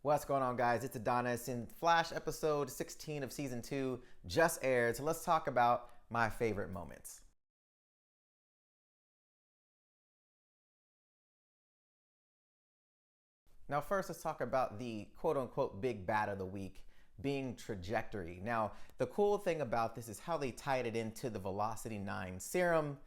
What's going on, guys? It's Adonis, and Flash episode 16 of season 2 just aired. So let's talk about my favorite moments. Now, first, let's talk about the quote unquote big bad of the week being Trajectory. Now, the cool thing about this is how they tied it into the Velocity 9 serum.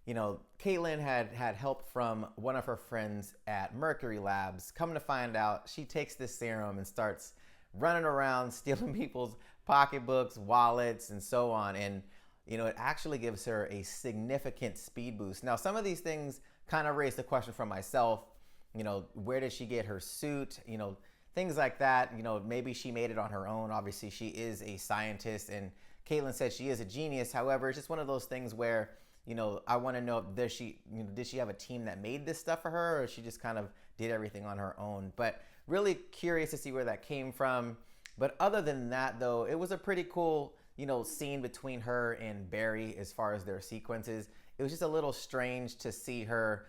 You know, Caitlin had help from one of her friends at Mercury Labs. Come to find out, she takes this serum and starts running around stealing people's pocketbooks, wallets, and so on. And, you know, it actually gives her a significant speed boost. Now, some of these things kind of raise the question for myself. You know, where did she get her suit? You know, things like that. You know, maybe she made it on her own. Obviously, she is a scientist, and Caitlin said she is a genius. However, it's just one of those things where, you know, I want to know, did she have a team that made this stuff for her, or she just kind of did everything on her own? But really curious to see where that came from. But other than that, though, it was a pretty cool, you know, scene between her and Barry as far as their sequences. It was just a little strange to see her,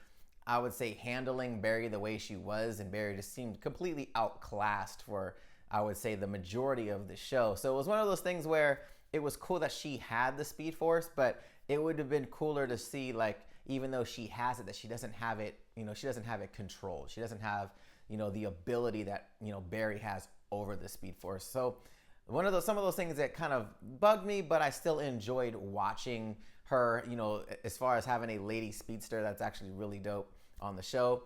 I would say, handling Barry the way she was, and Barry just seemed completely outclassed for, I would say, the majority of the show. So it was one of those things where it was cool that she had the Speed Force, but it would have been cooler to see, like, even though she has it, that she doesn't have it, you know, she doesn't have it controlled. She doesn't have, you know, the ability that, you know, Barry has over the Speed Force. So some of those things that kind of bugged me, but I still enjoyed watching her, you know, as far as having a lady speedster. That's actually really dope on the show.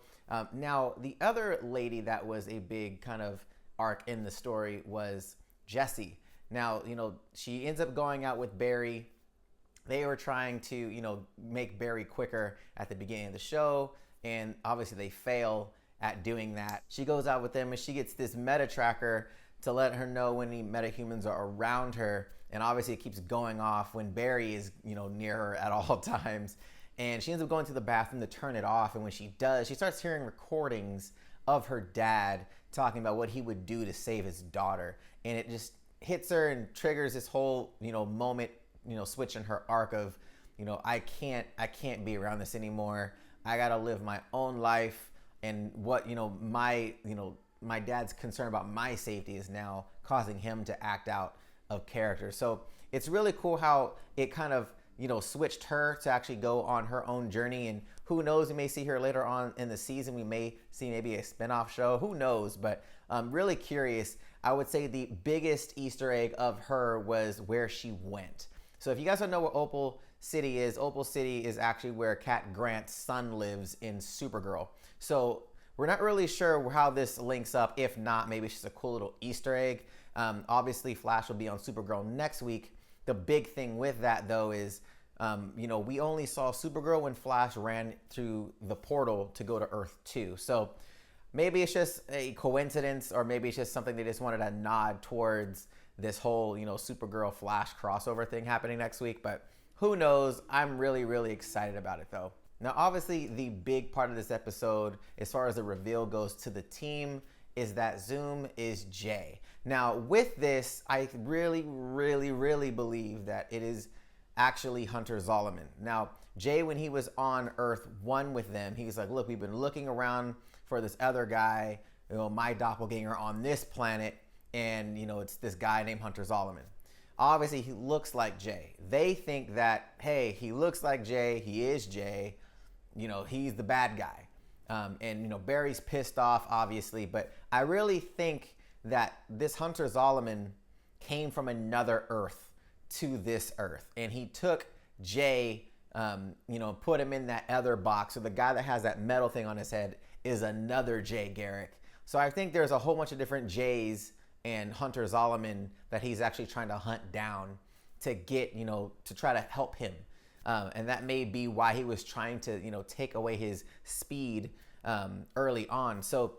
Now, the other lady that was a big kind of arc in the story was Jessie. Now, you know, she ends up going out with Barry. They were trying to, you know, make Barry quicker at the beginning of the show, and obviously they fail at doing that. She goes out with them, and she gets this meta tracker to let her know when any metahumans are around her, and obviously it keeps going off when Barry is, you know, near her at all times. And she ends up going to the bathroom to turn it off, and when she does, she starts hearing recordings of her dad talking about what he would do to save his daughter, and it just hits her and triggers this whole, you know, moment, you know, switch in her arc of, you know, I can't be around this anymore. I gotta live my own life, and what, you know, my dad's concern about my safety is now causing him to act out of character. So it's really cool how it kind of, you know, switched her to actually go on her own journey. And who knows, we may see her later on in the season. We may see maybe a spinoff show. Who knows? But I'm really curious. I would say the biggest Easter egg of her was where she went. So if you guys don't know what Opal City is actually where Cat Grant's son lives in Supergirl. So we're not really sure how this links up. If not, maybe it's just a cool little Easter egg. Obviously, Flash will be on Supergirl next week. The big thing with that, though, is, you know, we only saw Supergirl when Flash ran through the portal to go to Earth 2. So maybe it's just a coincidence, or maybe it's just something they just wanted to nod towards this whole, you know, Supergirl Flash crossover thing happening next week. But who knows? I'm really, really excited about it, though. Now, obviously, the big part of this episode, as far as the reveal goes to the team, is that Zoom is Jay. Now, with this, I really, really, really believe that it is actually Hunter Zolomon. Now, Jay, when he was on Earth 1 with them, he was like, look, we've been looking around for this other guy, you know, my doppelganger on this planet, and, you know, it's this guy named Hunter Zolomon. Obviously, he looks like Jay. They think that, hey, he looks like Jay, he is Jay, you know, he's the bad guy. And, you know, Barry's pissed off, obviously, but I really think that this Hunter Zolomon came from another Earth to this Earth, and he took Jay, you know, put him in that other box. So the guy that has that metal thing on his head is another Jay Garrick. So I think there's a whole bunch of different Jays and Hunter Zolomon that he's actually trying to hunt down to get, you know, to try to help him. And that may be why he was trying to, you know, take away his speed early on. So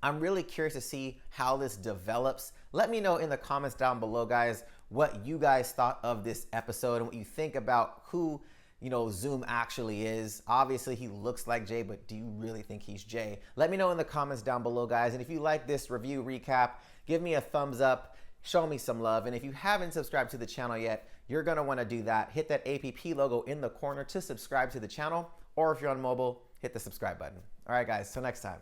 I'm really curious to see how this develops. Let me know in the comments down below, guys, what you guys thought of this episode and what you think about who, you know, Zoom actually is. Obviously, he looks like Jay, but do you really think he's Jay? Let me know in the comments down below, guys. And if you like this review recap, give me a thumbs up, show me some love. And if you haven't subscribed to the channel yet, you're gonna wanna do that. Hit that APP logo in the corner to subscribe to the channel, or if you're on mobile, hit the subscribe button. All right, guys, till next time.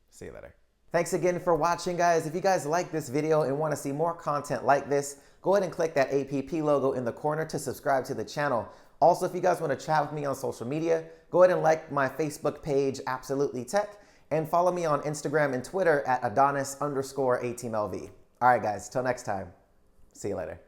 See you later. Thanks again for watching, guys. If you guys like this video and want to see more content like this, go ahead and click that APP logo in the corner to subscribe to the channel. Also, if you guys want to chat with me on social media, go ahead and like my Facebook page, Absolutely Tech, and follow me on Instagram and Twitter at Adonis_ATeamLV. All right, guys, till next time. See you later.